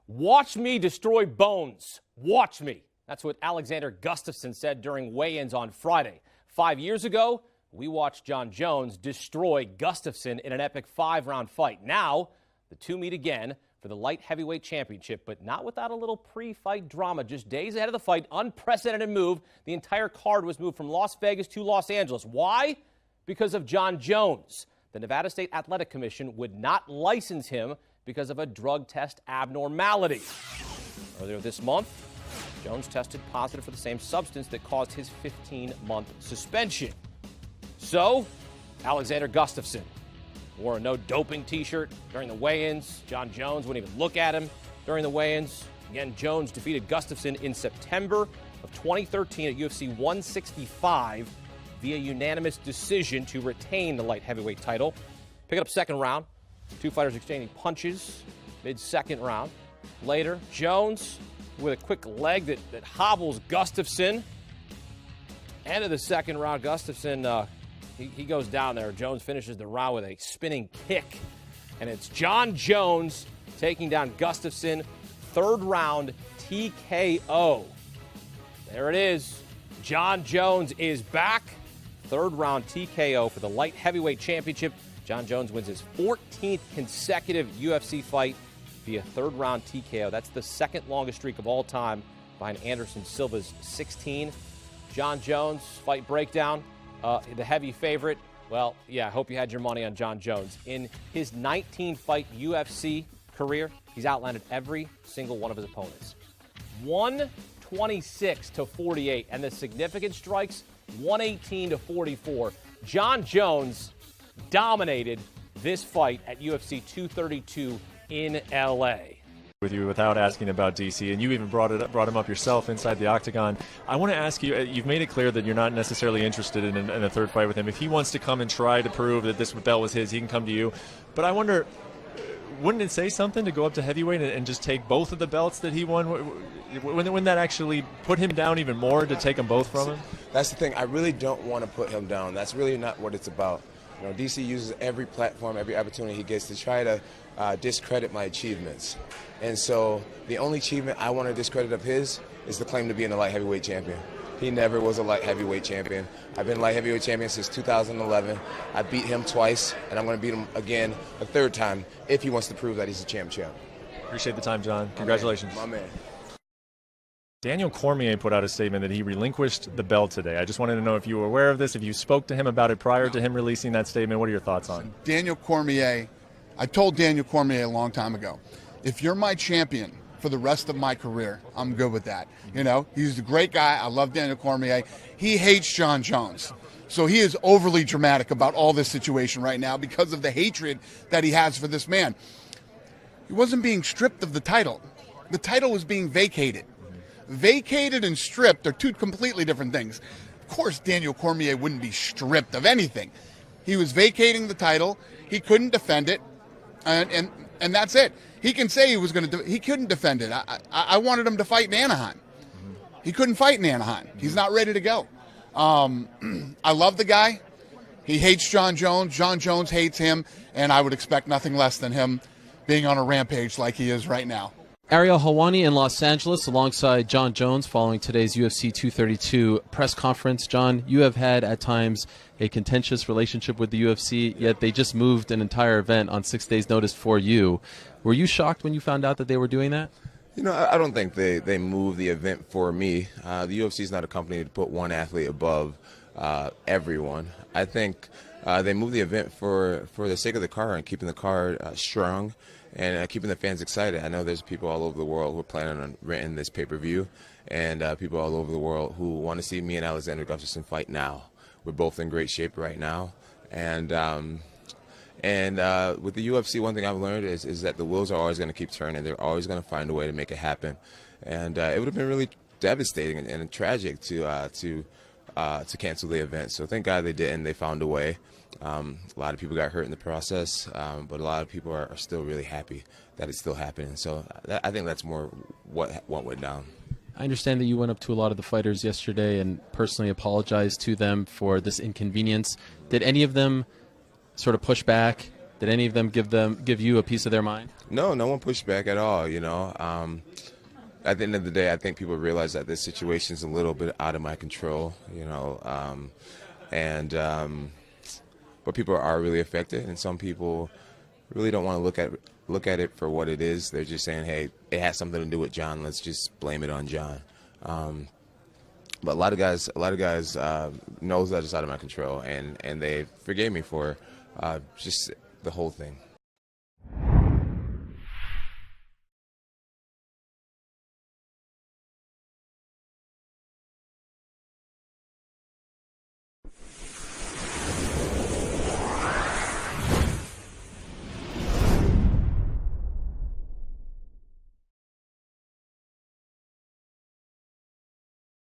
Watch me destroy Bones. Watch me. That's what Alexander Gustafsson said during weigh-ins on Friday. 5 years ago, we watched Jon Jones destroy Gustafsson in an epic 5-round fight. Now, the two meet again for the light heavyweight championship, but not without a little pre-fight drama. Just days ahead of the fight, unprecedented move. The entire card was moved from Las Vegas to Los Angeles. Why? Because of Jon Jones. The Nevada State Athletic Commission would not license him because of a drug test abnormality. Earlier this month, Jones tested positive for the same substance that caused his 15-month suspension. So, Alexander Gustafsson wore a no-doping T-shirt during the weigh-ins. Jon Jones wouldn't even look at him during the weigh-ins. Again, Jones defeated Gustafsson in September of 2013 at UFC 165 via unanimous decision to retain the light heavyweight title. Pick it up second round. Two fighters exchanging punches mid-second round. Later, Jones with a quick leg that hobbles Gustafsson. End of the second round, Gustafsson, he goes down there. Jones finishes the round with a spinning kick. And it's Jon Jones taking down Gustafsson. Third round TKO. There it is. Jon Jones is back. Third round TKO for the light heavyweight championship. Jon Jones wins his 14th consecutive UFC fight via third round TKO. That's the second longest streak of all time behind Anderson Silva's 16. Jon Jones, fight breakdown. The heavy favorite. Well, yeah, I hope you had your money on Jon Jones. In his 19-fight UFC career, he's outlanded every single one of his opponents. 126-48, and the significant strikes, 118-44. Jon Jones dominated this fight at UFC 232 in L.A. With you without asking about DC, and you even brought him up yourself inside the octagon. I want to ask you, you've made it clear that you're not necessarily interested in a third fight with him. If he wants to come and try to prove that this belt was his, he can come to you. But I wonder, wouldn't it say something to go up to heavyweight and just take both of the belts that he won? Wouldn't that actually put him down even more to take them both from him? That's the thing. I really don't want to put him down. That's really not what it's about. You know, DC uses every platform, every opportunity he gets to try to discredit my achievements. And so the only achievement I want to discredit of his is the claim to being a light heavyweight champion. He never was a light heavyweight champion. I've been light heavyweight champion since 2011. I beat him twice, and I'm going to beat him again a third time if he wants to prove that he's a champ. Appreciate the time, Jon. Congratulations. My man. Daniel Cormier put out a statement that he relinquished the belt today. I just wanted to know if you were aware of this, if you spoke to him about it prior to him releasing that statement. What are your thoughts on it? Daniel Cormier, I told Daniel Cormier a long time ago, if you're my champion for the rest of my career, I'm good with that. You know, he's a great guy. I love Daniel Cormier. He hates Jon Jones. So he is overly dramatic about all this situation right now because of the hatred that he has for this man. He wasn't being stripped of the title. The title was being vacated. Vacated and stripped are two completely different things. Of course, Daniel Cormier wouldn't be stripped of anything. He was vacating the title. He couldn't defend it, and that's it. He can say he was going to. He couldn't defend it. I wanted him to fight in Anaheim. He couldn't fight in Anaheim. He's not ready to go. I love the guy. He hates Jon Jones. Jon Jones hates him, and I would expect nothing less than him being on a rampage like he is right now. Ariel Helwani in Los Angeles alongside Jon Jones following today's UFC 232 press conference. Jon, you have had at times a contentious relationship with the UFC, yet they just moved an entire event on 6 days' notice for you. Were you shocked when you found out that they were doing that? You know, I don't think they moved the event for me. The UFC is not a company to put one athlete above everyone. I think they moved the event for the sake of the card and keeping the card strong and keeping the fans excited. I know there's people all over the world who are planning on renting this pay-per-view, and people all over the world who want to see me and Alexander Gustafsson fight now. We're both in great shape right now, and with the UFC, one thing I've learned is that the wheels are always going to keep turning. They're always going to find a way to make it happen, and it would have been really devastating and tragic to cancel the event. So thank God they didn't. They found a way. A lot of people got hurt in the process, but a lot of people are still really happy that it's still happening. So I think that's more what went down. I understand that you went up to a lot of the fighters yesterday and personally apologized to them for this inconvenience. Did any of them sort of push back? Did any of them give you a piece of their mind? No, no one pushed back at all. At the end of the day, I think people realize that this situation is a little bit out of my control. But people are really affected, and some people really don't want to look at it for what it is. They're just saying, hey, it has something to do with Jon. Let's just blame it on Jon. But a lot of guys knows that it's out of my control, and they forgave me for just the whole thing.